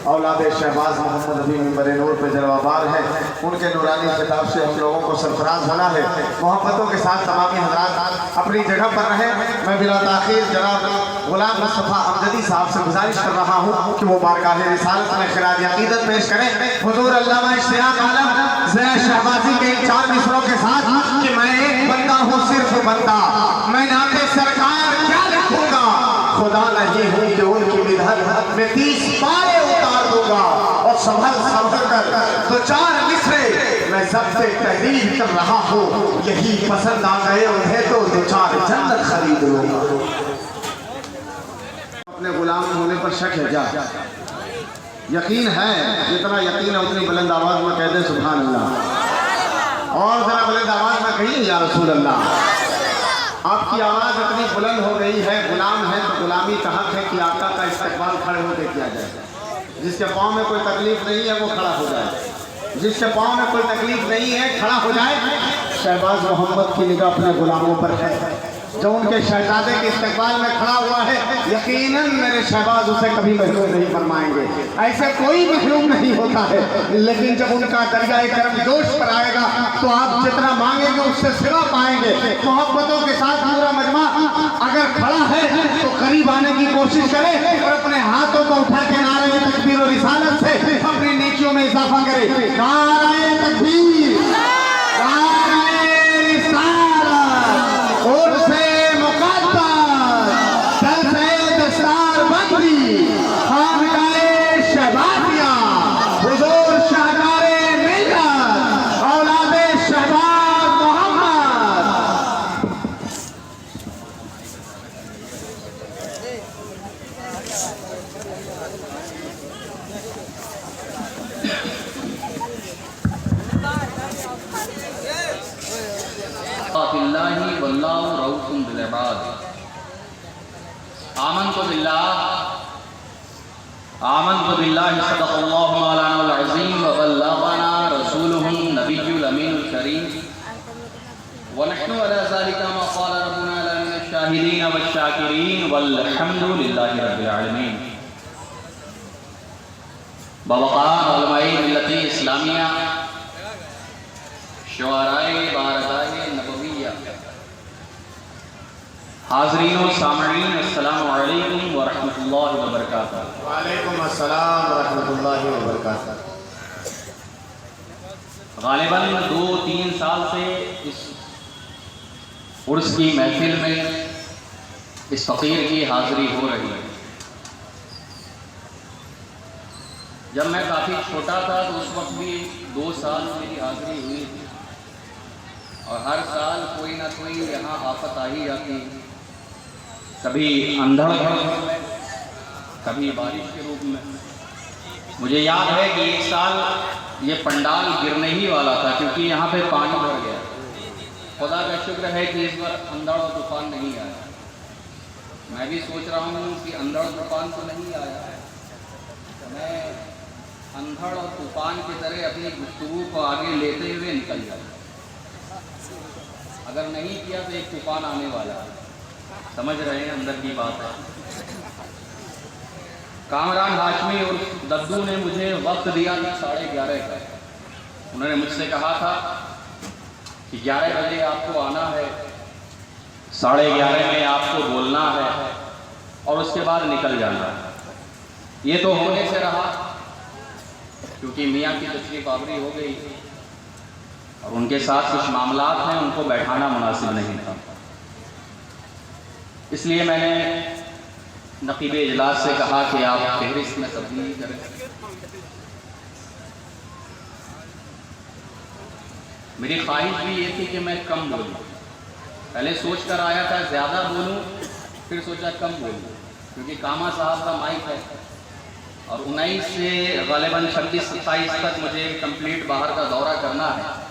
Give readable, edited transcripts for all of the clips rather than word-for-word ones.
اولاد شہباز محمد ابھی منبر نور پہ جلوہ بار ہے، ان کے نورانی خطاب سے ہم لوگوں کو سرفراز ہونا ہے۔ محبتوں کے ساتھ تمامی حضرات اپنی جگہ پر رہیں۔ میں بلا تاخیر جناب غلام مصطفیٰ امجدی صاحب سے گزارش کر رہا ہوں کہ وہ بارگاہ رسالت میں خراج عقیدت پیش کریں حضور علامہ اشتیاق عالم زیا شہبازی کے 4 مصروں کے ساتھ کہ میں ایک بندہ ہوں، صرف بندہ، میں نام سرکار کیا لکھوں گا، خدا نہیں ہوں کہ ان کی مدحت میں 30 پارے اتار دوں گا، اور سنبھل کر 2-4 مصرے میں سب سے تحریر کر رہا ہوں، یہی پسند آ گئے انہیں تو 2-4 جنت خرید لوں گا۔ اپنے غلام ہونے پر شک ہے کیا؟ یقین ہے، جتنا یقین ہے اتنی بلند آواز میں کہہ دیں سبحان اللہ، اور ذرا بلند آواز میں کہیے یا رسول اللہ۔ آپ کی آواز اتنی بلند ہو گئی ہے، غلام ہے تو غلامی کا حق ہے کہ آقا کا استقبال کھڑے ہو کے کیا جائے۔ جس کے پاؤں میں کوئی تکلیف نہیں ہے وہ کھڑا ہو جائے، جس کے پاؤں میں کوئی تکلیف نہیں ہے کھڑا ہو جائے۔ شہباز محمد کی نگاہ اپنے غلاموں پر ہے، جو ان کے شہزادے کے استقبال میں کھڑا ہوا ہے، یقیناً میرے شہباز اسے کبھی محروم نہیں فرمائیں گے، ایسے کوئی محروم نہیں ہوتا ہے، لیکن جب ان کا دریائے کرم جوش پر آئے گا تو آپ جتنا مانگیں گے اس سے سوا پائیں گے۔ محبتوں کے ساتھ پورا مجمع اگر کھڑا ہے تو قریب آنے کی کوشش کرے اور اپنے ہاتھوں کو اٹھا کے نعرہ تکبیر و رسالت سے اپنی نیکیوں میں اضافہ کرے۔ نعرہ تکبیر، نعرہ رسالت، اور سے مقدس جلسہ دستار بندی خانقاہ شہبازیہ، حضور شاہکار ملت اولاد شہباز محمد۔ اللہ واللہ رؤوف بالعباد۔ آمنت باللہ صدق اللہ مولانا العظیم وبلغنا رسولہ النبی الامین الکریم ونحن علی ذلک ما قال ربنا لمن الشاہدین والشاکرین والحمد للہ رب العالمین۔ بوقار علماء ملت اسلامیہ، شعراء بارگاہ نبویہ، حاضرین و سامعین، السلام علیکم ورحمۃ اللہ وبرکاتہ۔ وعلیکم السلام ورحمۃ اللہ وبرکاتہ۔ غالباً 2-3 سال سے اس عرس کی محفل میں اس فقیر کی حاضری ہو رہی ہے۔ جب میں کافی چھوٹا تھا تو اس وقت بھی 2 سال میری حاضری ہوئی تھی، اور ہر سال کوئی نہ کوئی یہاں آفت آ ہی جاتی، کبھی اندھڑ میں، کبھی بارش کے روپ میں۔ مجھے یاد ہے کہ ایک سال یہ پنڈال گرنے ہی والا تھا کیونکہ یہاں پہ پانی بھر گیا۔ خدا کا شکر ہے کہ اس بار اندھڑ و طوفان نہیں آیا۔ میں بھی سوچ رہا ہوں کہ اندھڑ و طوفان تو نہیں آیا، میں اندھڑ اور طوفان کی طرح اپنی گفتگو کو آگے لیتے ہوئے نکل جاؤں۔ اگر نہیں کیا تو ایک طوفان آنے والا ہے، سمجھ رہے ہیں اندر کی بات ہے۔ کامران ہاشمی اور ددو نے مجھے وقت دیا تھا 11:30 کا۔ انہوں نے مجھ سے کہا تھا کہ 11 بجے آپ کو آنا ہے، 11:30 میں آپ کو بولنا ہے اور اس کے بعد نکل جانا ہے۔ یہ تو ہونے سے رہا کیونکہ میاں کی تشریف آوری ہو گئی اور ان کے ساتھ کچھ معاملات ہیں، ان کو بیٹھانا مناسب نہیں تھا۔ اس لیے میں نے نقیب اجلاس سے کہا کہ آپ فہرست میں تبدیل کریں۔ میری خواہش بھی یہ تھی کہ میں کم بولوں، پہلے سوچ کر آیا تھا زیادہ بولوں، پھر سوچا کم بولوں، کیونکہ کاما صاحب کا مائک ہے اور 19 سے غالباً 26-27 تک مجھے کمپلیٹ باہر کا دورہ کرنا ہے،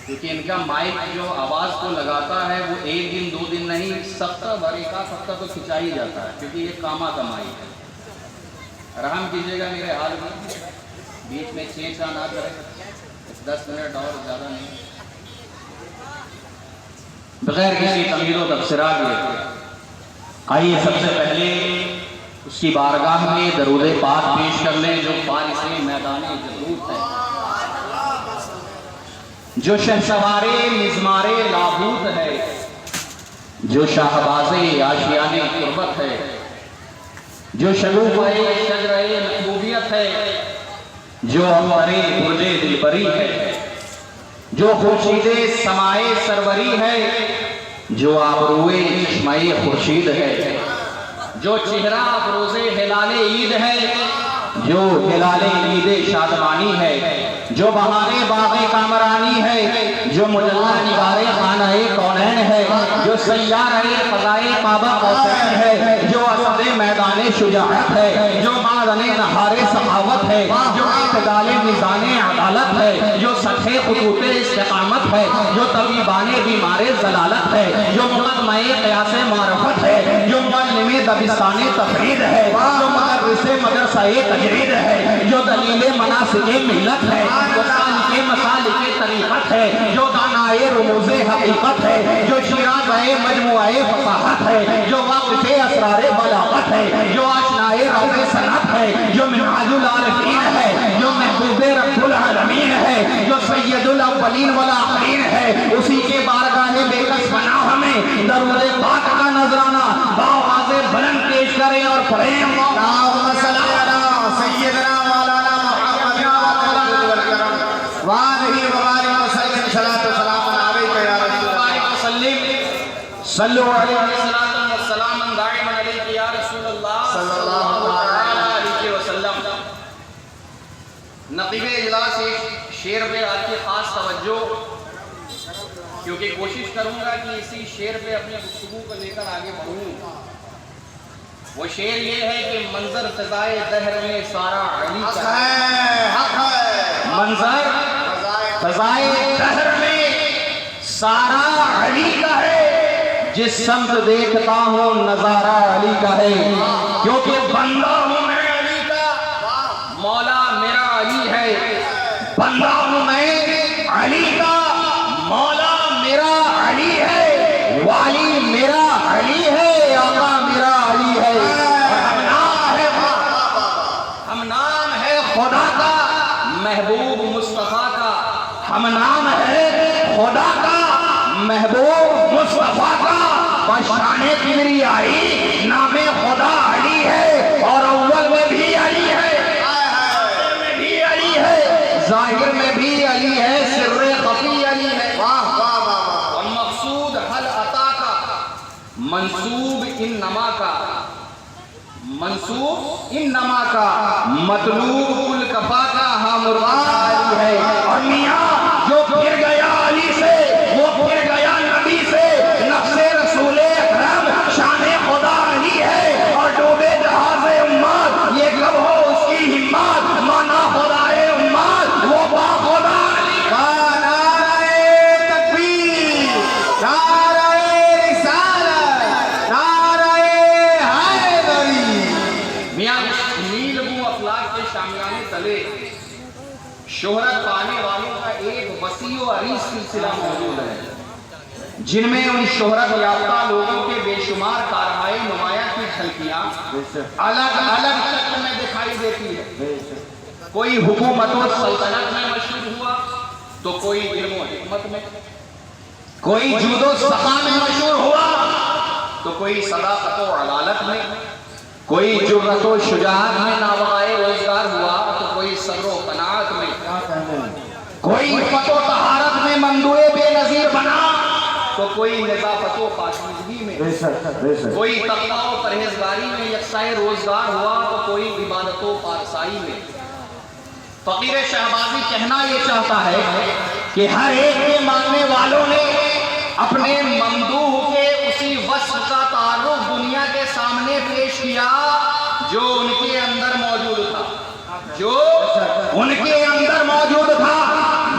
کیونکہ ان کا مائک جو آواز کو لگاتا ہے وہ 1 دن 2 دن نہیں، سفتہ بھر 1 ہفتہ تو کھنچا ہی جاتا ہے، کیونکہ یہ کاما کا مائک ہے۔ رحم کیجیے گا میرے حال میں، بیچ میں چینچا نہ کرے، 10 منٹ اور زیادہ نہیں، بغیر کسی تمہید و تبصرہ کے۔ آئیے سب سے پہلے اس اس کی بارگاہ میں درود پاک پیش کر لیں جو فارس میدان جبروت ہے، جو شہسوار مزمار لاہوت ہے، جو شاہباز آشیان قربت ہے، جو شگوفہ شجرہ محبوبیت ہے، جو عنبر برج دلبری ہے، جو خورشید سمائے سروری ہے، جو آبروئے چشمہ خورشید ہے، جو چہرہ افروز ہلال عید ہے، جو ہلال عید شادمانی ہے، جو بہار باغ کامرانی ہے، جو مجلہ نگار خانہ کونین ہے، جو سیار فضائے قابہ قوسین ہے، جو اسد میدان شجاعت ہے، جو معدن نہار سخاوت ہے، جو اعتدال میزان عدالت ہے، جو سطح خطوط استقامت ہے، جو طبیبان بیمار ضلالت ہے، جو مقدمہ قیاس معرفت ہے، جو معلم دبستان تفرید ہے، جو مدرس مدرسہ تجرید ہے، جو دلیل مناسک ملت ہے، جو سالک مسالک طریقت ہے، جو دانائے رموز حقیقت ہے، جو شیرازہ مجموعہ فصاحت ہے، جو واقف اسرار بلاغت ہے، جو آشنائے روض صنعت ہے، جو منہاج العارفین ہے، جو محبوب رب العالمین ہے، جو سید الاولین والآخرین ہے، اسی کے بارگاہ بے کس پناہ میں درود پاک کا نذرانہ بآواز بلند پیش کریں اور پڑھیں اللہم صلی علی سیدنا مولانا محمد وآلہ وبارک وسلم صلاۃ و سلام علیک یا رسول اللہ وسلم صلو علیہ الصلاۃ والسلام دائما علیک یا رسول اللہ صلی اللہ علیہ وسلم۔ نقیب اجلاس شعر پہ آپ کی خاص توجہ، کیونکہ کوشش کروں گا کہ اسی شعر پہ اپنے گفتگو کو لے کر آگے بڑھوں۔ وہ شعر یہ ہے کہ منظر فضائے دہر میں سارا علی کا ہے، منظر فضائے دہر میں سارا علی کا ہے، جس سمت دیکھتا ہوں نظارہ علی کا ہے، کیونکہ بندہ ہوں میں علی کا، مولا میرا علی ہے، بندہ ہوں میں علی کا، مولا میرا علی ہے، والی میرا علی ہے، آقا میرا علی ہے، ہم نام ہے خدا کا محبوب مصطفیٰ کا، ہم نام ہے خدا کا محبوب مصطفیٰ کا، بشان کبریائی نام خدا علی ہے، اور اول میں بھی علی ہے، آخر میں بھی علی ہے، ظاہر میں بھی علی ہے، سر خفی علی ہے، اور مقصود حل عطا کا، منصوب انما کا، منصوب انما کا، مطلوب کل کفا کا، ہم علی ہے، اور میاں جو پھر گیا علی سے وہ پھر گیا نبی سے، نفس رسول اکرم شان خدا علی ہے، اور ڈوبے جہاز امت یہ کب ہو اس کی ہمت، مانا خدائے امت وہ با خدا علی کا، نعرہ تکبیر، نعرہ رسالت، نعرہ حیدری۔ میاں نیل بو افلاک کے شامیانے تلے شہرت پانے والوں کا ایک وسیع و عریض سلسلہ موجود ہے، جن میں ان شہرت یافتہ لوگوں کے بے شمار کارہائے نمایاں کی جھلکیاں الگ الگ شکل میں دکھائی دیتی ہے۔ کوئی حکومت و سلطنت میں مشہور ہوا تو کوئی علم و حکمت میں، کوئی جود و سخا میں مشہور ہوا تو کوئی صداقت و عدالت میں، کوئی جرأت و شجاعت میں نابغائے روزگار ہوا تو کوئی صبر و قناعت میں، کوئی عفت و طہارت میں ممدوح بے نظیر بنا تو کوئی نظافت و پاکیزگی میں، کوئی تقویٰ و پرہیزگاری میں یکساں روزگار ہوا تو کوئی عبادت و پارسائی میں۔ فقیر شہبازی کہنا یہ چاہتا ہے کہ ہر ایک کے ماننے والوں نے اپنے ممدوح کے اسی وصف کا تعارف دنیا کے سامنے پیش کیا جو ان کے اندر موجود تھا، جو ان کے اندر موجود تھا،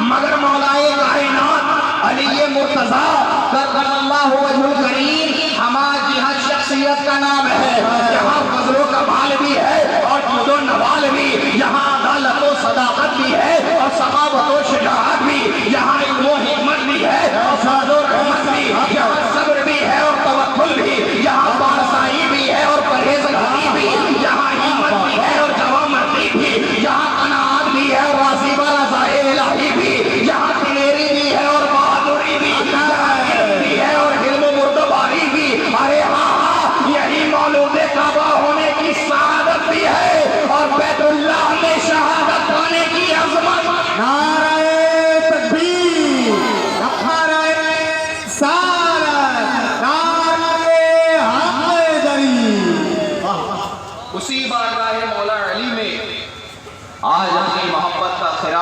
مگر مولائے کائنات علی مرتضیٰ کرم اللہ وجہ الکریم ہمارا جہاں شخصیت کا نام ہے، یہاں فضل و کمال بھی ہے اور جود و نوال بھی، یہاں عدالت و صداقت بھی ہے اور سخاوت و شجاعت بھی، یہاں علم و حکمت بھی ہے اور فضل و رحمت بھی، یہاں صبر بھی ہے اور توکل بھی، یہاں پارسائی بھی ہے اور پرہیزگاری بھی،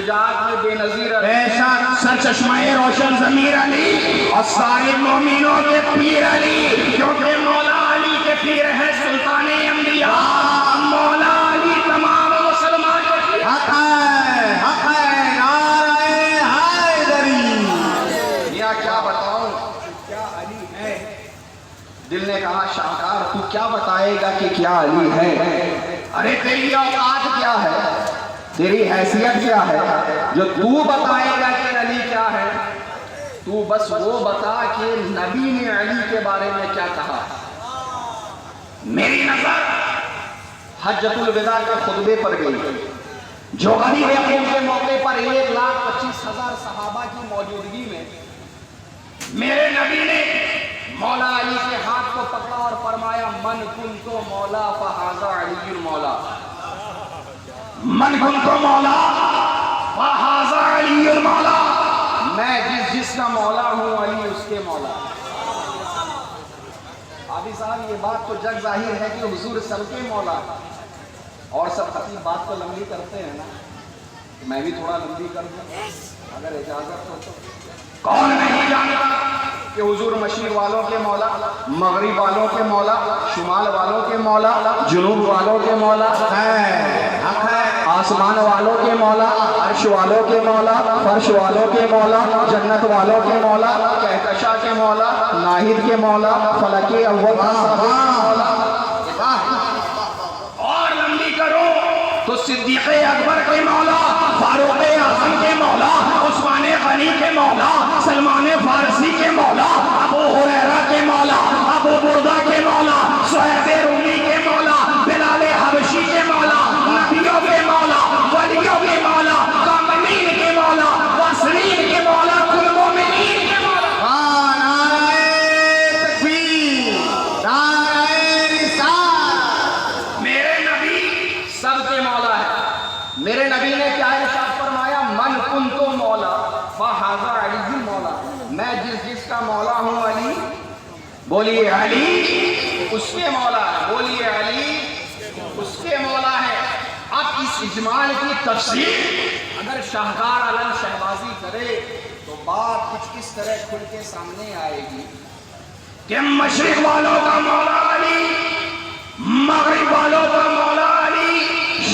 شجاعت میں بے نظیر علی، ایسا سرچشمہ روشن ضمیر علی اور سارے مومنوں کے پیر علی، کیونکہ مولا علی کے پیر ہے سلطان انبیاء، مولا علی تمام مسلمان کے پیر۔ حق ہے نعرہ حیدری۔ یا کیا بتاؤں کیا علی ہے؟ دل نے کہا شاہکار تو کیا بتائے گا کہ کیا علی ہے؟ ارے تیری اوقات کیا ہے، تیری حیثیت کیا ہے جو تو بتائے گا کہ علی کیا ہے؟ تو بس وہ بتا کہ نبی نے علی کے بارے میں کیا کہا۔ میری نظر حجۃ الوداع کے خطبے پر گئی، جو غریب یقین کے موقع پر 1,25,000 صحابہ کی موجودگی میں میرے نبی نے مولا علی کے ہاتھ کو پکڑا اور فرمایا من کنت مولا فہذا علی المولا۔ من کنت مولا فہذا علی المولا، میں جس کا مولا ہوں علی اس کے مولا۔ حافظ صاحب یہ بات تو جگ ظاہر ہے کہ حضور سب کے مولا، اور سب خطیب بات تو لمبی کرتے ہیں نا، میں بھی تھوڑا لمبی کر دوں اگر اجازت ہو تو۔ کون نہیں جانتا کہ حضور مشرق والوں کے مولا، مغرب والوں کے مولا، شمال والوں کے مولا، جنوب والوں کے مولا، حق ہے آسمان والوں کے مولا، عرش والوں کے مولا، فرش والوں کے مولا، جنت والوں کے مولا، کہکشاں کے مولا، ناہید کے مولا، فلک اول کے مولا۔ اور لمبی کرو تو صدیق اکبر کے مولا، فاروق اعظم کے مولا، عثمان غنی کے مولا، سلمان فارسی کے مولا، ابو ہریرہ کے مولا، ابو بردہ کے مولا، صہیب رومی کے مولا، بلال حبشی کے مولا، نبیوں کے مولا، ولیوں کے مولا، کاملین کے مولا، واسرین کے مولا، کل مومنین کے مولا۔ نعرہ تکبیر، نعرہ رسالت۔ میرے نبی سب کے مولا ہے۔ میرے نبی نے کیا ارشاد فرمایا من کنت مولا فہذا علی المولا، میں جس کا مولا ہوں علی، بولیے علی اس کے مولا ہے، بولیے علی اس کے مولا ہے۔ اب اس اجمال کی تفصیل اگر شاہکار علم شہبازی کرے تو بات کچھ اس طرح کھل کے سامنے آئے گی کہ مشرق والوں کا مولا علی، مغرب والوں کا مولا علی،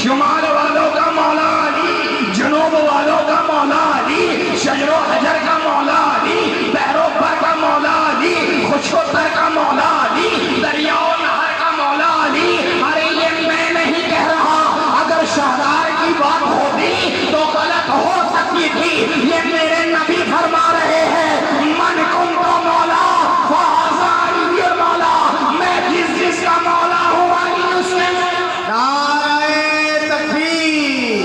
شمال والوں کا مولا علی، جنوب والوں کا مولا علی، شجر و حجر کا مولا علی، بحر و بر کا مولا علی، خشک و تر کا مولا علی، دریا و نہر کا مولا علی۔ ارے یہ میں نہیں کہہ رہا، اگر شہدار کی بات ہوتی تو غلط ہو سکتی تھی، یہ میرے نبی فرما رہے ہیں من کنت مولا فہذا علی المولا، میں جس کا مولا ہوں علی اس کے مولا۔ نعرہ تکبیر،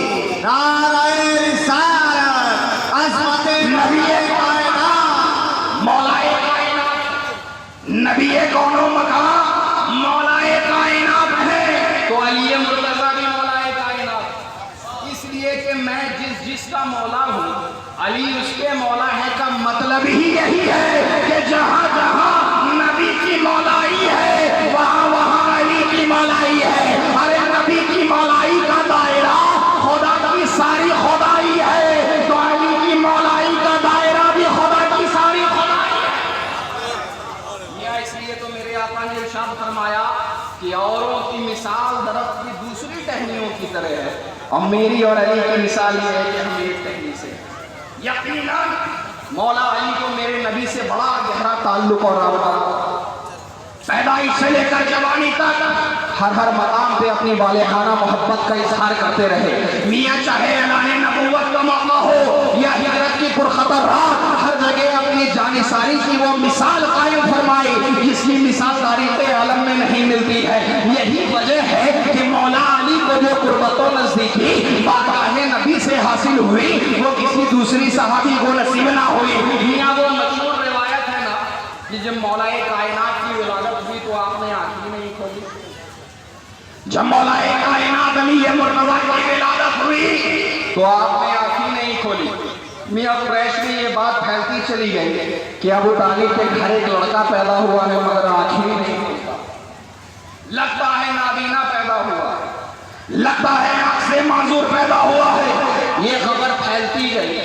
نعرہ رسالت، عظمت نبی کائنات، مولا کائنات، نبی کون و مکان مولا کائنات ہے، تو علی مرتضیٰ بھی مولا کائنات، اس لیے کہ میں جس کا مولا ہوں علی اس کے مولا ہے کا مطلب ہی یہی ہے کہ جہاں جہاں نبی کی مولائی ہے وہاں وہاں علی کی مولائی ہے۔ ارے نبی کی مولائی کا دائرہ خدا کی ساری خدائی ہے، تو علی کی مولائی کا دائرہ بھی خدا کی ساری خدائی ہے۔ یا اس لیے تو میرے آقا نے ارشاد فرمایا کہ اوروں کی مثال درخت کی دوسری ٹہنیوں کی طرح ہے، اور میری اور علی کی مثال یہ ہے کہ ہم ایک ٹہنی سے۔ یقیناً مولا علی کو میرے نبی سے بڑا گہرا تعلق اور رابطہ، پیدائش سے لے کر جوانی تک ہر مقام پہ اپنی والہانہ محبت کا اظہار کرتے رہے۔ میاں چاہے اعلان نبوت کا موقع ہو یا ہجرت کی پرخطر رات، ہر جگہ اپنی جانثاری کی وہ مثال قائم فرمائی جس کی مثال تاریخ عالم میں نہیں ملتی ہے۔ یہی وجہ ہے کہ مولا علی کو جو قربت و نزدیکی بارگاہ نبی سے حاصل ہوئی وہ کسی دوسری صحابی کو نصیب نہ ہوئی۔ میاں وہ مشہور روایت ہے نا کہ جب مولا کائنات کی ولادت ہوئی تو آپ نے آنکھ ہی نہیں کھولی۔ جب مولا کائنات علی مرتضیٰ کی ولادت ہوئی تو آپ نے آنکھ ہی نہیں کھولی۔ میاں قریش میں یہ بات پھیلتی چلی گئی کہ ابو طالب کے گھر ایک لڑکا پیدا ہوا ہے مگر آنکھ ہی نہیں کھولتا، لگتا ہے نابینا پیدا ہوا ہے، لگتا ہے آنکھ سے معذور پیدا ہوا ہے، یہ خبر پھیلتی گئی.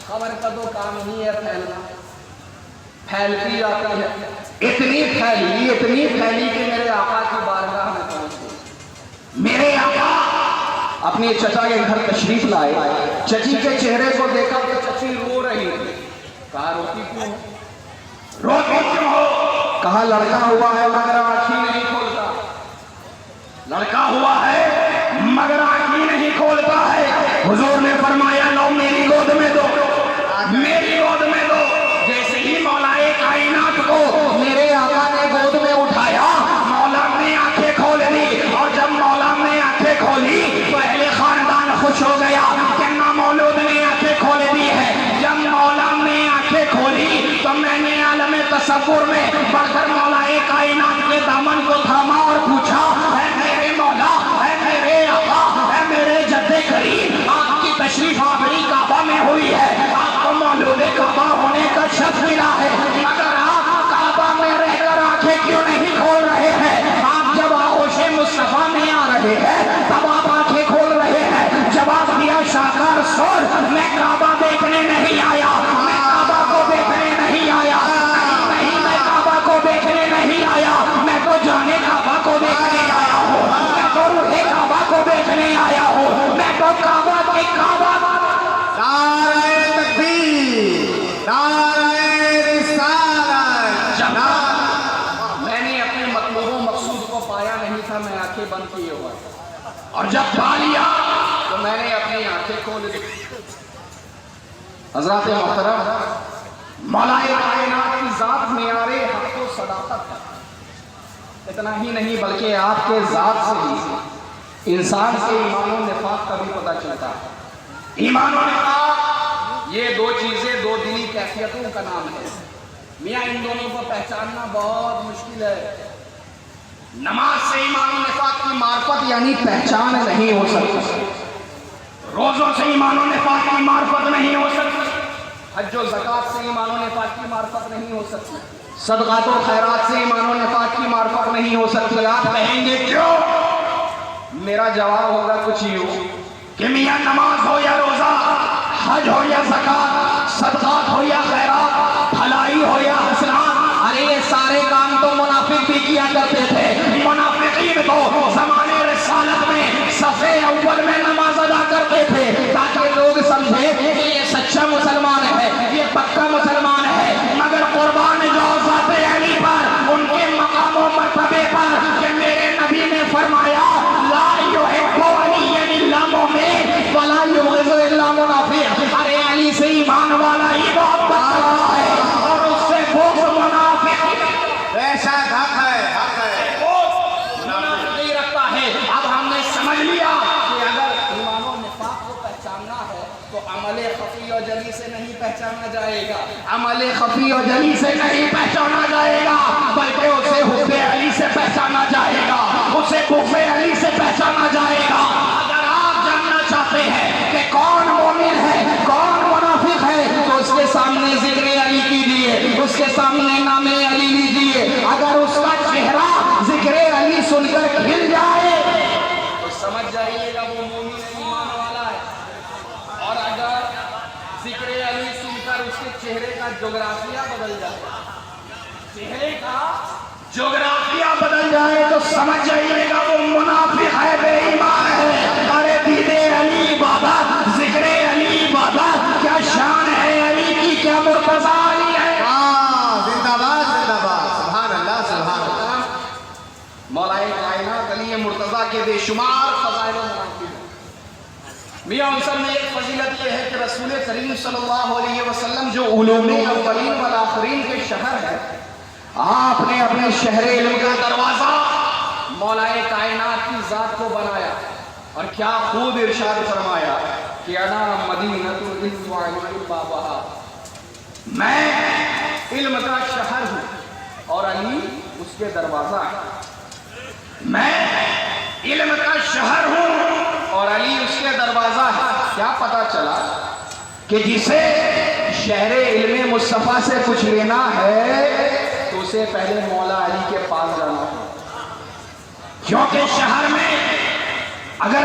خبر کا تو کام ہی ہے پھیلنا، پھیلتی جاتی ہے. اتنی پھیلی کہ میرے آقا کی بارگاہ میں پہنچ گئی. میرے آقا اپنی چچا کے گھر تشریف لائے. چچی کے چہرے کو دیکھا تو چچی رو رہی تھی. کہا روتی کیوں ہو؟ روتی کیوں ہو؟ کہا لڑکا ہوا ہے مگر آنکھیں نہیں کھولتا. لڑکا ہوا ہے مگر آنکھیں نہیں کھولتا ہے. حضور نے فرمایا لو میری گود میں دو، میری گود میں دو. جیسے ہی مولا کائنات کو میرے آقا نے گود میں اٹھایا، مولا نے آنکھیں کھول لی. اور جب مولا نے آنکھیں کھولی تو اہل خاندان خوش ہو گیا کہ نا مولود نے آنکھیں کھول دی ہے. جب مولا نے آنکھیں کھولی تو میں نے عالم تصور میں بڑھ کر مولا کائنات کے دامن کو تھاما اور پوچھا اے میرے مولا، اے میرے آقا، اے میرے جد کریم، آپ کی تشریف آوری کعبہ میں ہوئی ہے، آپ کو مولود کعبہ ہونے کا شرف ملا ہے، مگر آپ کعبہ میں رہ کر آنکھیں کیوں نہیں کھول رہے ہیں؟ آپ جب آغوش مصطفیٰ میں آ رہے ہیں تب آپ آنکھیں کھول رہے ہیں. جواب دیا شاکر سور، میں کعبہ دیکھنے نہیں آیا، میں کعبہ کو دیکھنے نہیں آیا، نہیں میں کعبہ کو دیکھنے نہیں آیا، میں تو جانے کعبہ کو دیکھنے آیا ہوں، میں تو روح کعبہ کو دیکھنے آیا ہوں، میں تو کعبہ کے کعبہ. نعرہ تکبیر، نعرہ رسالت. میں نے اپنے مطلوب و مقصود کو پایا نہیں تھا، میں آنکھیں بند کیے ہوا تھا، اور جب پا لیا تو میں نے اپنی آنکھیں کھول دی. حضرات محترم، مولا کائنات کی ذات معیار حق و صداقت ہے. اتنا ہی نہیں بلکہ آپ کے ذات سے ہی انسان کے ایمان و نفاق کا بھی پتہ چلتا ہے. ایمان و نفاق یہ دو چیزیں دو دلی کیفیتوں کا نام ہے. میاں ان دونوں کو پہچاننا بہت مشکل ہے. نماز سے ایمان و نفاق کی معرفت یعنی پہچان نہیں ہو سکتی، روزوں سے ایمان و نفاق کی معرفت نہیں ہو سکتی، حج و زکات سے ایمان و نفاق کی معرفت نہیں ہو سکتی، صدقات و خیرات سے ایمان و نفاق کی معرفت نہیں ہو سکتی. آپ کہیں گے کیوں؟ میرا جواب ہوگا کچھ یوں کہ میاں نماز ہو یا روزہ، حج ہو یا زکات، صدقات ہو یا خیرات، بھلائی ہو یا حسنات، ارے یہ سارے کام تو منافق بھی کیا کرتے تھے. منافقین تو زمانے رسالت میں صف اول میں نماز ادا کرتے تھے تاکہ لوگ سمجھے کہ یہ سچا مسلمان ہے، یہ پکا مسلمان ہے. مگر قربان جاؤ ذات علی پر، ان کے مقام و مرتبے پر کہ میرے نبی نے فرمایا لا یحب علی الا مومن ولا یبغض الا منافق. ارے علی سے ایمان والا ہی بہت پکا ہے اور اس سے بغض منافق ایسا حق ہے، حق ہے. نہیں رکھتا ہے. اب ہم نے سمجھ لیا کہ اگر ایمان و نفاق کو پہچاننا ہے تو عمل خفی و جلی سے نہیں پہچانا جائے گا، عمل خفی و جلی سے نہیں پہچانا جائے گا، بلکہ اسے حب علی سے پہچانا جائے گا، اسے بغض علی سے پہچانا جائے گا. اگر آپ جاننا چاہتے ہیں کہ کون مومن ہے کون منافق ہے تو اس کے سامنے ذکر علی کیجیے، اس کے سامنے نام علی لیجیے. اگر اس کا چہرہ ذکر علی سن کر کھل جائے تو سمجھ جائیے گا وہ مومن ایمان والا ہے. اور اگر ذکر علی سن کر اس کے چہرے کا جغرافیہ بدل جائے، چہرے کا جغرافیہ بدل جائے تو سمجھ جائیے گا وہ منافق ہے، بے ایمان ہے. ارے دید علی عبادت، ذکر علی عبادت، کیا شان ہے علی کی، کیا مرتضی علی ہے. زندہ باد، زندہ باد. سبحان اللہ، سبحان اللہ. مولا کائنات علی مرتضی کے بے شمار فضائل و مناقب ہیں. میاں انصر میں ایک فضیلت یہ ہے کہ رسول کریم صلی اللہ علیہ وسلم جو علوم اولین والآخرین کے شہر ہے، آپ نے اپنے شہر علم کا دروازہ مولا کائنات کی ذات کو بنایا. اور کیا خوب ارشاد فرمایا کہ انا مدینۃ العلم وعلی بابہا، میں علم کا شہر ہوں اور علی اس کے دروازہ ہے. میں علم کا شہر ہوں اور علی اس کے دروازہ ہے. کیا پتا چلا کہ جسے شہر علم مصطفیٰ سے کچھ لینا ہے تو اسے پہلے مولا علی کے پاس جانا ہے. کیونکہ شہر میں اگر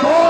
2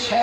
6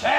6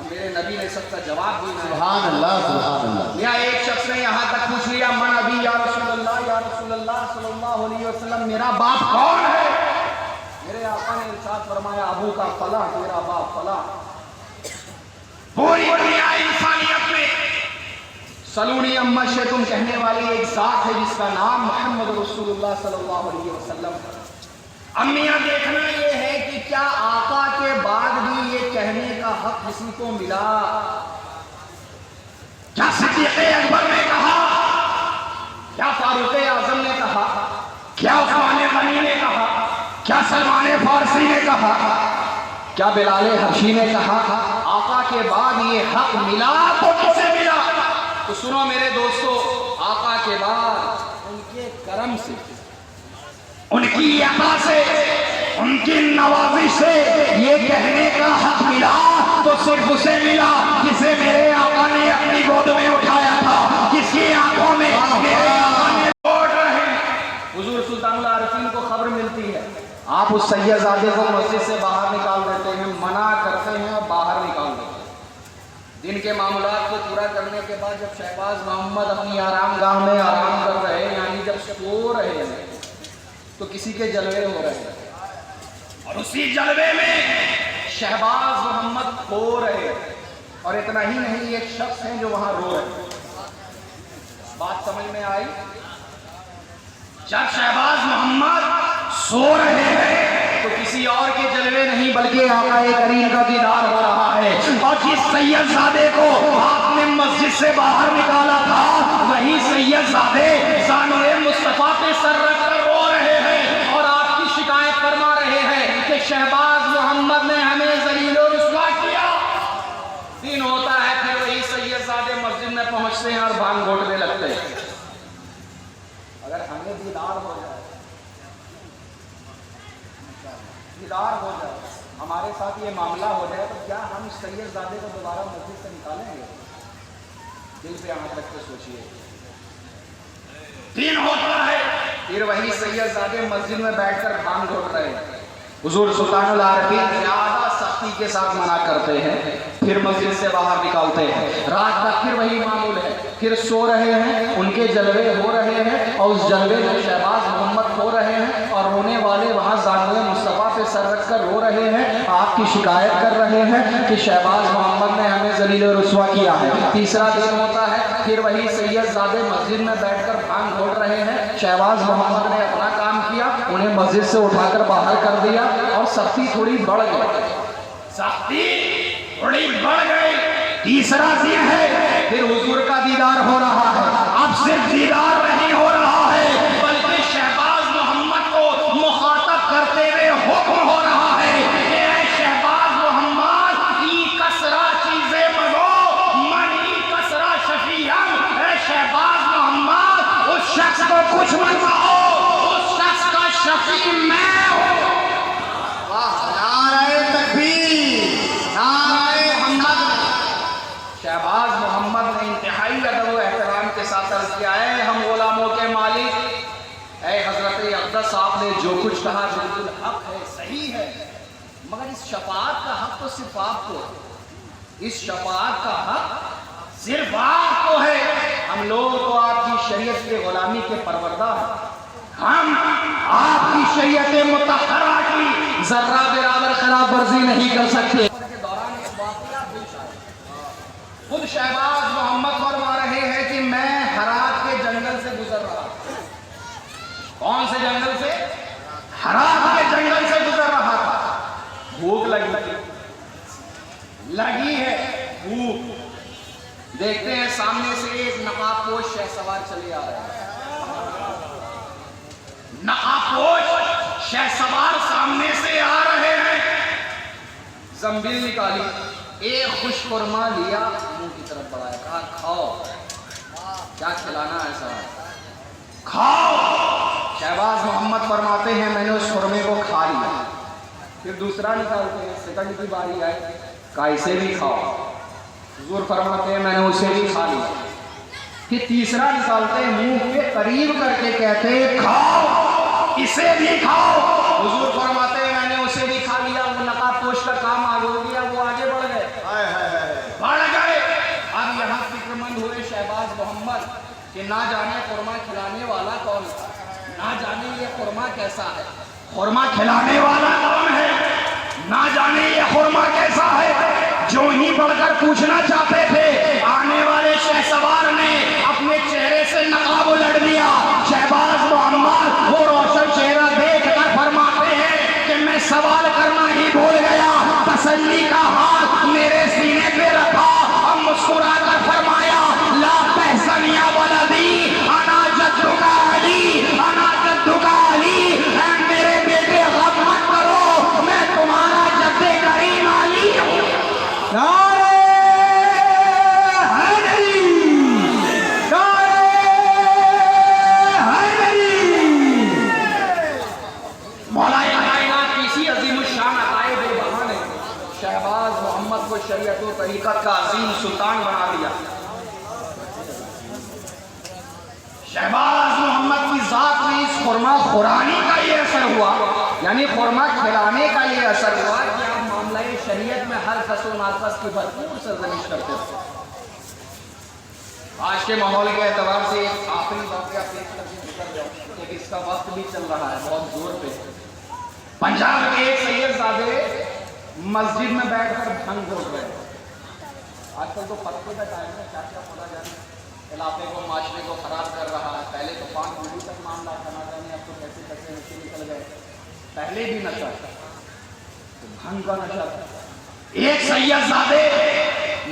اب میرے نبی نے سب کا جواب دینا ہے۔ سبحان اللہ سبحان اللہ۔ یا ایک شخص نے یہاں تک پوچھ لیا من ابی یا رسول اللہ صلی اللہ علیہ وسلم، میرا باپ کون ہے؟ میرے آقا نے ارشاد فرمایا ابو کا فلاں، تیرا باپ فلاں۔ پوری دنیا انسانیت میں سلونی اما شیتم کہنے والی ایک ذات ہے جس کا نام محمد رسول اللہ صلی اللہ علیہ وسلم ہے۔ امیاں دیکھنا یہ ہے کہ کیا آقا کے بعد بھی یہ کہنے کا حق کسی کو ملا؟ کیا صدیق اکبر نے کہا، کیا فاروق اعظم نے کہا، کیا عثمان غنی نے کہا، کیا سلمان فارسی نے کہا، کیا بلال حبشی نے کہا آقا کے بعد یہ حق ملا تو کسے ملا؟ تو سنو میرے دوستو، آقا کے بعد ان کے کرم سے، ان کی عطا سے، ان کی نوازش سے یہ کہنے کا حق ملا تو صرف اسے ملا جسے میرے آقا نے اپنی گود میں اٹھایا تھا، جس کی آنکھوں میں میرے آقا نے دوڑ رہے ہیں۔ حضور سلطان العارفین کو خبر ملتی ہے، آپ اس سید زادے کو مسجد سے باہر نکال دیتے ہیں، منع کرتے ہیں اور باہر نکال دیتے ہیں۔ دن کے معاملات کو پورا کرنے کے بعد جب شہباز محمد اپنی آرام گاہ میں آرام کر رہے ہیں، یعنی جب سو رہے ہیں، تو کسی کے جلوے ہو رہے ہیں اور اسی جلوے میں شہباز محمد کھو رہے ہیں، اور اتنا ہی نہیں ایک شخص ہیں جو وہاں رو رہے ہیں۔ بات سمجھ میں آئی؟ جب شہباز محمد سو رہے ہیں تو کسی اور کے جلوے نہیں بلکہ آقا کریم کا دیدار ہو رہا ہے، اور جس سید زادے کو آپ نے مسجد سے باہر نکالا تھا وہی سید زادے زانوئے مصطفیٰ پہ سر رکھ کر رو رہے ہیں اور آپ کی شکایت فرما رہے ہیں کہ شہباز محمد نے ہمیں ذلیل و رسوا کیا۔ دن ہوتا ہے پھر وہی سید زادے مسجد میں پہنچتے ہیں اور بھانگ گھونٹنے لگتے ہیں۔ اگر ہمیں دیدار ہو جائے، دیدار ہو جائے، ہمارے ساتھ یہ معاملہ ہو جائے، تو کیا ہم سید زادے کو دوبارہ مسجد سے نکالیں گے؟ دل پہ ہاتھ رکھ کے سوچئے۔ دن ہوتا ہے پھر وہی سید زادے مسجد میں بیٹھ کر بھانگ گھونٹ رہے ہیں، حضور سلطان العارفین زیادہ سختی کے ساتھ منع کرتے ہیں، پھر مسجد سے باہر نکالتے ہیں۔ رات تک پھر وہی معمول ہے، پھر سو رہے ہیں، ان کے جلوے ہو رہے ہیں، اور اس جلوے میں شہباز محمد کھو رہے ہیں، اور رونے والے وہاں زانوئے مصطفیٰ پہ سر رکھ کر رو رہے ہیں، آپ کی شکایت کر رہے ہیں کہ شہباز محمد نے ہمیں ذلیل و رسوا کیا ہے۔ تیسرا دن ہوتا ہے، پھر وہی سید زادے مسجد میں بیٹھ کر بھانگ گھونٹ رہے ہیں۔ شہباز محمد نے اپنا کام کیا، انہیں مسجد سے اٹھا کر باہر کر دیا، اور سختی تھوڑی بڑھ گئی، سختی تھوڑی بڑھ گئی۔ تیسرا دن ہے، پھر حضور کا دیدار ہو رہا ہے۔ اب صرف دیدار نہیں ہو رہا ہے بلکہ شہباز محمد کو مخاطب کرتے ہوئے حکم ہو رہا ہے کہ اے شہباز محمد ای کسرا چیزیں منو من ای کسرا شفیعم، اے شہباز محمد اس شخص کو کچھ منواؤ، اس شخص کا شفیع میں ہوں۔ نعرہ تکبیر، نعرہ محمد۔ شہباز محمد نے انتہائی ادب و احترام کے ساتھ عرض کیا، اے ہم غلاموں کے مالک، اے حضرت اقدس، آپ نے جو کچھ کہا بالکل حق ہے، صحیح ہے، مگر اس شفاعت کا حق تو صرف آپ کو ہے، اس شفاعت کا حق صرف آپ کو ہے۔ ہم لوگ تو آپ کی شریعت کے غلامی کے پروردہ ہیں، ہم آپ کی شریعت مطہرہ کی ذرہ برابر خلاف ورزی نہیں کر سکتے۔ خود شہباز محمد فرما رہے ہیں کہ میں ہرات کے جنگل سے گزر رہا تھا۔ کون سے جنگل سے؟ ہرات کے جنگل سے گزر رہا تھا۔ بھوک لگی ہے بھوک۔ دیکھتے ہیں سامنے سے ایک نقاب پوش شہ سوار چلے آ رہے ہیں۔ نقاب پوش شہ سوار سامنے سے آ رہے ہیں۔ زنبیل نکالی، ایک خوش خرما لیا، منہ کی طرف بڑھایا، کہا کھاؤ، کیا کھلانا ہے صاحب؟ کھاؤ۔ شہباز محمد فرماتے ہیں میں نے اس خرمے کو کھا لیا۔ پھر دوسرا نکالتے ہیں، سیکنڈ کی باری آئی، کہا اسے بھی کھاؤ۔ حضور فرماتے ہیں میں نے اسے بھی کھا لیا۔ پھر تیسرا نکالتے ہیں، منہ کے قریب کر کے کہتے ہیں کھاؤ، اسے بھی کھاؤ۔ حضور فرماتے ہیں میں نے اسے بھی کھا لیا۔ وہ نقاب پوش کا کام آگے ہو گیا، وہ آگے بڑھ گئے۔ محمد کہ نہ جانے خرما کھلانے والا کون تھا، نہ جانے یہ خرما کیسا ہے۔ خرما کھلانے والا کون ہے، نہ جانے یہ خرما کیسا ہے۔ جو ہی بڑھ کر پوچھنا چاہتے تھے، آنے والے شہسوار نے اپنے چہرے سے نقاب الٹ دیا۔ شہباز محمد وہ روشن چہرہ دیکھ کر فرماتے ہیں کہ میں سوال کرنا ہی بھول گیا۔ تسلی کا ہاتھ میرے سینے پہ رکھا اور مسکرا کر فرمایا لا تحزن یا ولدی انا جدک علی، انا جدک علی، اے میرے بیٹے غم مت کرو، میں تمہارا جد کریم علی ہوں۔ نعرہ حیدری، نعرہ حیدری۔ مولا کائنات کی اسی عظیم الشان عطائے بے بہا نے شہباز محمد کو شریعت و طریقت کا عظیم سلطان بنا دیا۔ شہباز محمد کی ذات میں اس خرما خورانی کا یہ اثر ہوا، یعنی خرما کھلانے کا یہ اثر ہوا کہ آپ معاملہ شریعت میں ہر قص و ناقص کی بھرپور سرزنش کرتے تھے۔ آج کے ماحول کے اعتبار سے ایک آخری واقعہ پیش کر کے گزر جاؤں کہ اس کا وقت بھی چل رہا ہے بہت زور پہ۔ پنجاب پنجاب کے ایک سید زادے مسجد میں بیٹھ کر بھنگ گھوٹ رہے ہیں۔ آج کل تو پتے کا ٹائم ہے، کیا کیا پڑا جائے، علاقے کو معاشرے کو خراب کر رہا ہے۔ پہلے تو 5 گولی تک معاملہ تھا، نہ جانے اب تو کیسے کیسے نشے نکل گئے۔ پہلے بھی نشہ تھا، تو بھنگ کا نشہ تھا۔ ایک سید زادے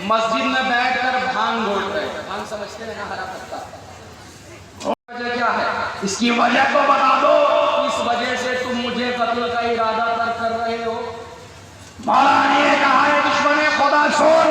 مسجد میں بیٹھ کر بھانگ گھوٹ رہے ہیں۔ بھانگ سمجھتے ہیں نا، ہرا پتا۔ وجہ کیا ہے؟ اس کی وجہ تو بتا دو۔ اس وجہ سے تم مجھے قتل کا ارادہ کر رہے ہو۔ مولا نے یہ کہا ہے دشمن خدا سن،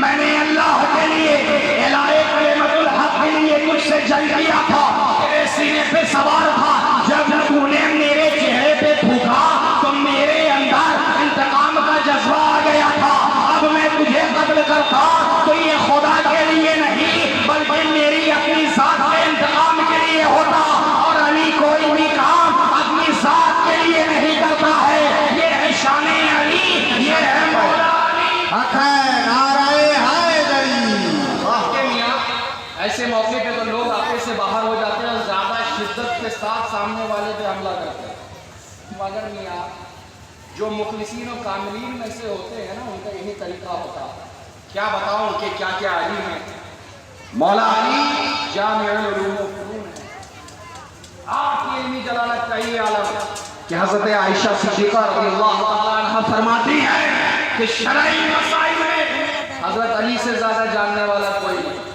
میں نے اللہ کے لیے الہی کلمت الحق کے لیے تجھ سے جنگ کیا تھا، تیرے سینے پہ سوار تھا۔ جب تو نے میرے چہرے پہ تھوکا تو میرے اندر انتقام کا جذبہ آ گیا تھا۔ اب میں تجھے قتل کرتا تو یہ خدا کے لیے نہیں بلکہ میری اپنی ذات کے انتقام کے لیے ہوتا، اور علی کوئی بھی کام اپنی ذات کے لیے نہیں کرتا ہے۔ یہ ہے شان علی، یہ ہے مولا علی۔ حق ہے، نعرہ حیدری۔ کہ میاں ایسے موقع پہ تو لوگ آپے سے باہر ہو جاتے ہیں اور زیادہ شدت کے ساتھ سامنے والے پہ حملہ کرتے ہیں، مگر میاں جو مخلصین و کاملین میں سے ہوتے ہیں نا، ان کا یہی طریقہ ہوتا ہے۔ کیا بتاؤں کہ کیا کیا علی میں مولا علی جامع العلوم و فنون ہے۔ آپ کی علمی جلالت کا یہ عالم ہے کہ حضرت عائشہ صدیقہ رضی اللہ تعالیٰ عنہ فرماتی ہے کہ شرعی مسائل میں حضرت علی سے زیادہ جاننے والا کوئی نہیں۔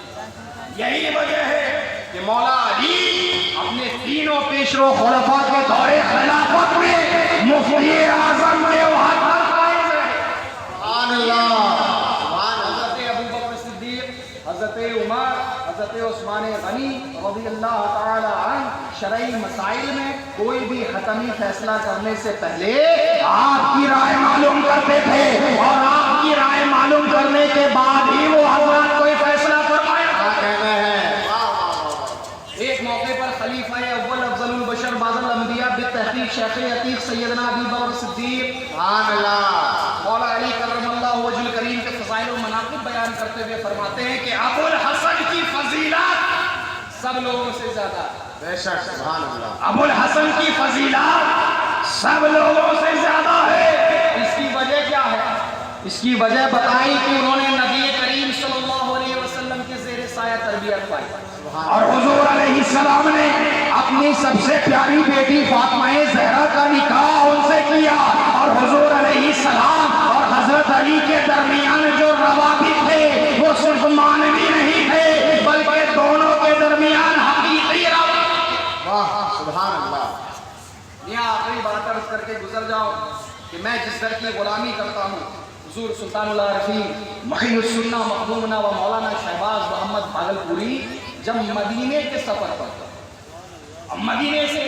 یہی وجہ ہے کہ مولا علی اپنے تینوں پیشرو خلفاء کے دور خلافت میں مفتی اعظم کے وہاں فائز ہے۔ سبحان اللہ، سبحان اللہ۔ حضرت ابوبکر صدیق، حضرت عمر، حضرت عثمان غنی رضی اللہ تعالی عنہ شرعی مسائل میں کوئی بھی حتمی فیصلہ کرنے سے پہلے آپ کی رائے معلوم کرتے تھے، اور آپ کی رائے معلوم کرنے کے بعد ہی وہ حضرات کوئی فیصلہ فرمایا کیا کہنا ہے؟ ایک موقع پر خلیفہ اول افضل البشر بعد الانبیاء بالتحقیق شیخ عتیق سیدنا ابی بکر صدیق سبحان اللہ۔ مولا علی کرم اللہ وجہ الکریم کے فضائل و مناقب بیان کرتے ہوئے فرماتے ہیں کہ ابو الحسن کی فضیلت سب لوگوں سے زیادہ، بے شک، سبحان اللہ۔ ابو الحسن کی فضیلت سب لوگوں سے زیادہ ہے۔ اس کی وجہ کیا ہے؟ اس کی وجہ بتائی کہ انہوں نے نبی کریم صلی اللہ علیہ وسلم کے زیر سایہ تربیت پائی، اور حضور علیہ السلام نے اپنی سب سے پیاری بیٹی فاطمہ زہرا کا نکاح ان سے کیا، اور حضور علیہ السلام اور حضرت علی کے درمیان جو روابط تھے وہ صرف معنوی نہیں تھے بلکہ دونوں کے درمیان حقیقی روابط۔ واہ، سبحان اللہ۔ یہاں آخری بات عرض کر کے گزر جاؤ کہ میں جس در کی غلامی کرتا ہوں، حضور سلطان العارفین محی السنہ مخدومنا و مولانا شہباز محمد بھاگلپوری جب مدینے کے سفر پر مدینے سے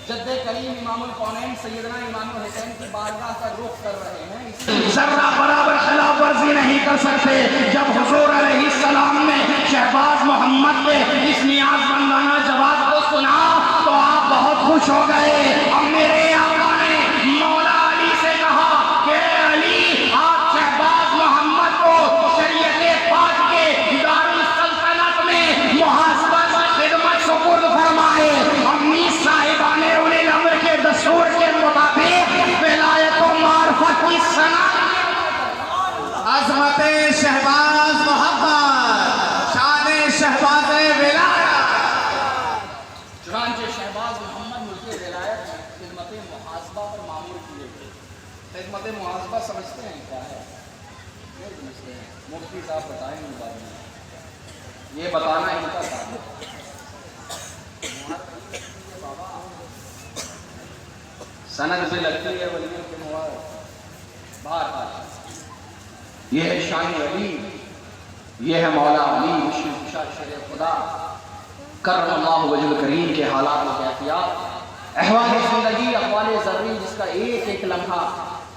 جد کریم امام الکونین سیدنا امام حسین کی بارگاہ کا رخ کر رہے ہیں، ذرہ برابر خلاف ورزی نہیں کر سکتے۔ جب حضور علیہ السلام نے شہباز محمد کے اس نیاز مندانہ جواب کو سنا تو آپ بہت خوش ہو گئے، اور میرے آقا نے مولا علی سے کہا کہ علی آپ شہباز محمد کو شریعت پاک کے دارالسلطنت میں قسمت محاسبہ سمجھتے ہیں کیا ہے؟ نہیں سمجھتے ہیں. مفتی صاحب بتائیں گے بعد میں. یہ بتانا ان کا کام ہے. سند سے لگتی ہے ولیوں کے مواد. باہر یہ ہے شان علی، یہ ہے مولا علی مشرف شاہ شر خدا کرم اللہ وجہ الکریم کے حالات و کیفیات، احوال زندگی، اقوال ذرری، جس کا ایک ایک لمحہ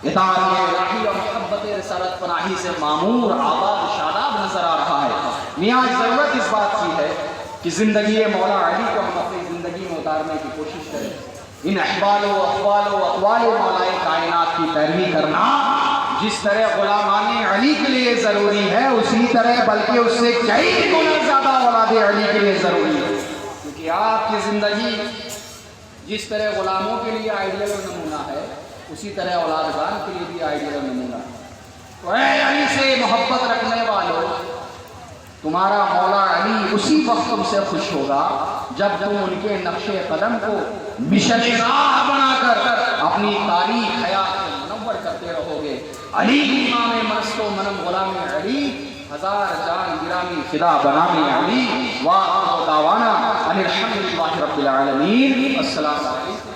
اطاعت الہی اور محبت رسالت پناہی سے معمور آباد شاداب نظر آ رہا ہے. نیاز ضرورت اس بات کی ہے کہ زندگی مولا علی کو ہم اپنی زندگی میں اتارنے کی کوشش کریں. ان احوال و اقوال و اقوال مولا کائنات کی پیروی کرنا جس طرح غلامان علی کے لیے ضروری ہے، اسی طرح بلکہ اس سے کئی گنا زیادہ اولاد علی کے لیے ضروری ہے. کیونکہ آپ کی زندگی جس طرح غلاموں کے لیے آئیڈیل و نمونہ ہے، اسی طرح اولادگان کے لیے بھی آئیڈیل و نمونہ ہے. تو اے علی سے محبت رکھنے والوں، تمہارا مولا علی اسی وقت تم سے خوش ہوگا جب تم ان کے نقش قدم کو مشن راہ بنا کر اپنی تاریخ حیات کو منور کرتے رہو گے. علی امام مست و منم غلام علی، ہزار جان گرامی فدا بنام علی. وآخر دعوانا ان الحمدللہ رب العالمین. السلام علیکم.